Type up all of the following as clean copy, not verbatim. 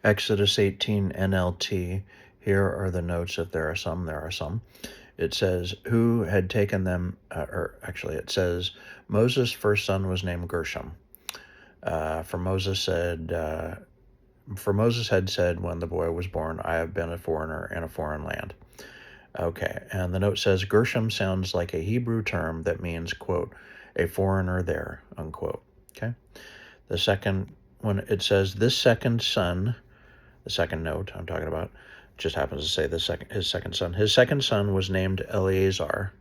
Exodus 18 NLT. Here are the notes. If there are some, there are some. It says, who had taken them, it says, Moses' first son was named Gershom. For Moses had said when the boy was born, I have been a foreigner in a foreign land. Okay, and the note says Gershom sounds like a Hebrew term that means, quote, a foreigner there, unquote. Okay. The second one, it says this second son, the second note I'm talking about, just happens to say his second son. His second son was named Eliezer.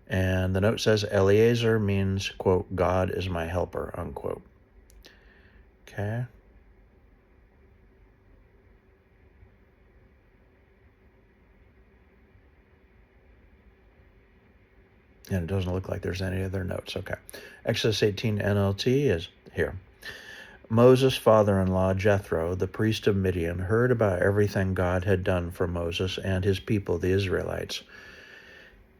And the note says Eliezer means, quote, God is my helper, unquote. Okay. And it doesn't look like there's any other notes. Okay. Exodus 18 NLT is here. Moses' father-in-law, Jethro, the priest of Midian, heard about everything God had done for Moses and his people, the Israelites.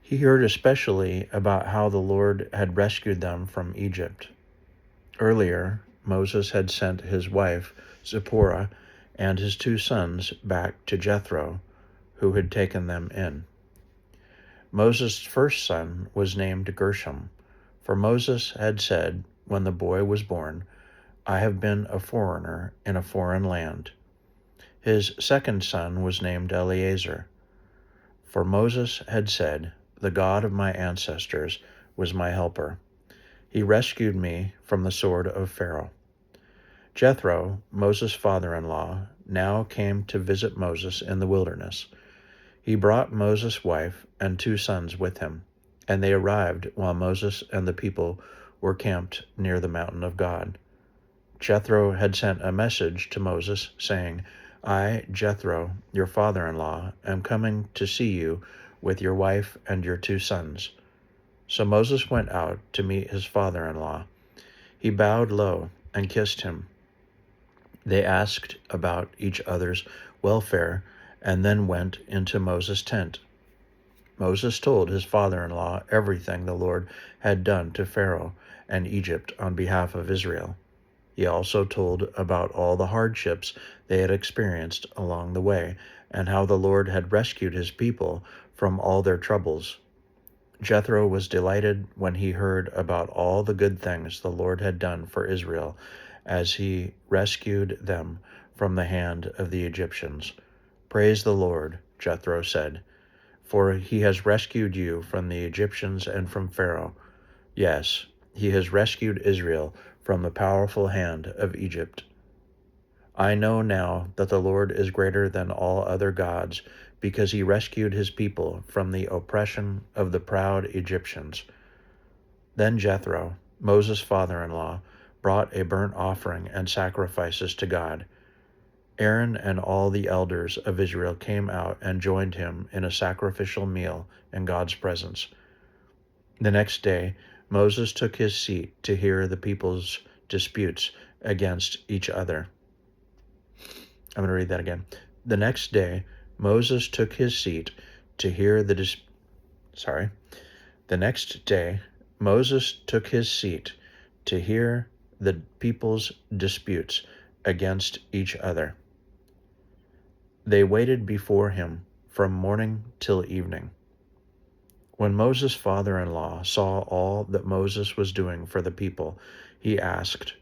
He heard especially about how the Lord had rescued them from Egypt. Earlier, Moses had sent his wife, Zipporah, and his 2 sons back to Jethro, who had taken them in. Moses' first son was named Gershom, for Moses had said, when the boy was born, I have been a foreigner in a foreign land. His second son was named Eliezer, for Moses had said, the God of my ancestors was my helper. He rescued me from the sword of Pharaoh. Jethro, Moses' father-in-law, now came to visit Moses in the wilderness. He brought Moses' wife and 2 sons with him, and they arrived while Moses and the people were camped near the mountain of God. Jethro had sent a message to Moses saying, I, Jethro, your father-in-law, am coming to see you with your wife and your 2 sons. So Moses went out to meet his father-in-law. He bowed low and kissed him. They asked about each other's welfare and then went into Moses' tent. Moses told his father-in-law everything the Lord had done to Pharaoh and Egypt on behalf of Israel. He also told about all the hardships they had experienced along the way and how the Lord had rescued his people from all their troubles. Jethro was delighted when he heard about all the good things the Lord had done for Israel as he rescued them from the hand of the Egyptians. Praise the Lord, Jethro said, for he has rescued you from the Egyptians and from Pharaoh. Yes, he has rescued Israel from the powerful hand of Egypt. I know now that the Lord is greater than all other gods, because he rescued his people from the oppression of the proud Egyptians. Then Jethro, Moses' father-in-law, brought a burnt offering and sacrifices to God. Aaron and all the elders of Israel came out and joined him in a sacrificial meal in God's presence. The next day, Moses took his seat to hear the people's disputes against each other. I'm going to read that again. The next day, Moses took his seat to hear the people's disputes against each other. They waited before him from morning till evening. When Moses' father-in-law saw all that Moses was doing for the people, he asked,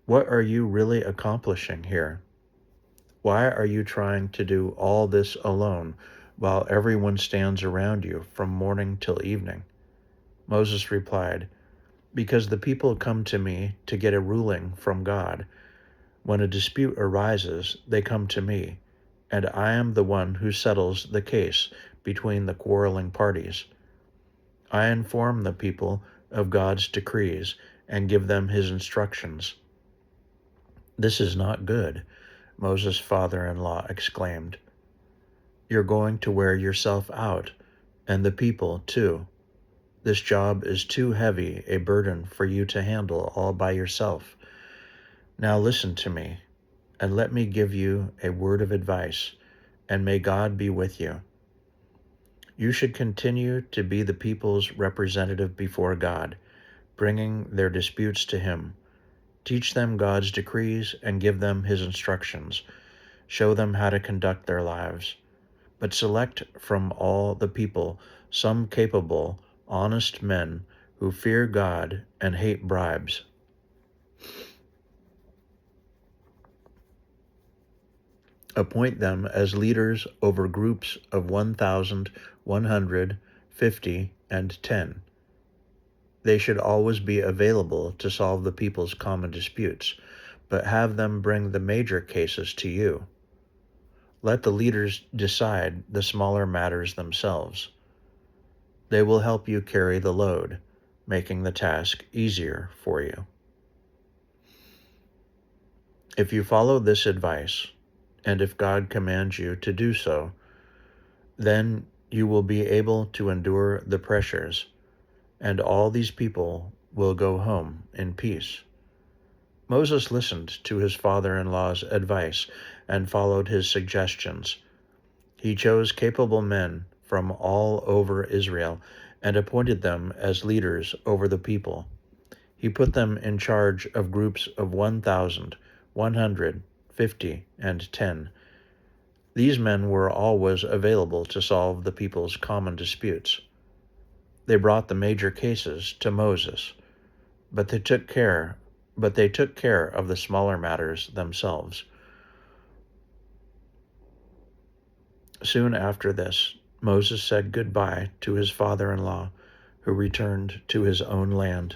What are you really accomplishing here? Why are you trying to do all this alone while everyone stands around you from morning till evening? Moses replied, Because the people come to me to get a ruling from God. When a dispute arises, they come to me, and I am the one who settles the case between the quarreling parties. I inform the people of God's decrees and give them his instructions. This is not good, Moses' father-in-law exclaimed. You're going to wear yourself out, and the people too. This job is too heavy a burden for you to handle all by yourself. Now listen to me, and let me give you a word of advice, and may God be with you. You should continue to be the people's representative before God, bringing their disputes to him. Teach them God's decrees and give them his instructions. Show them how to conduct their lives. But select from all the people some capable, honest men who fear God and hate bribes. Appoint them as leaders over groups of 1,000, 150, and 10. They should always be available to solve the people's common disputes, but have them bring the major cases to you. Let the leaders decide the smaller matters themselves. They will help you carry the load, making the task easier for you. If you follow this advice, and if God commands you to do so, then you will be able to endure the pressures, and all these people will go home in peace. Moses listened to his father-in-law's advice and followed his suggestions. He chose capable men from all over Israel and appointed them as leaders over the people. He put them in charge of groups of 1,000, 150, and 10. These men were always available to solve the people's common disputes. They brought the major cases to Moses, but they took care of the smaller matters themselves. Soon after this, Moses said goodbye to his father-in-law, who returned to his own land.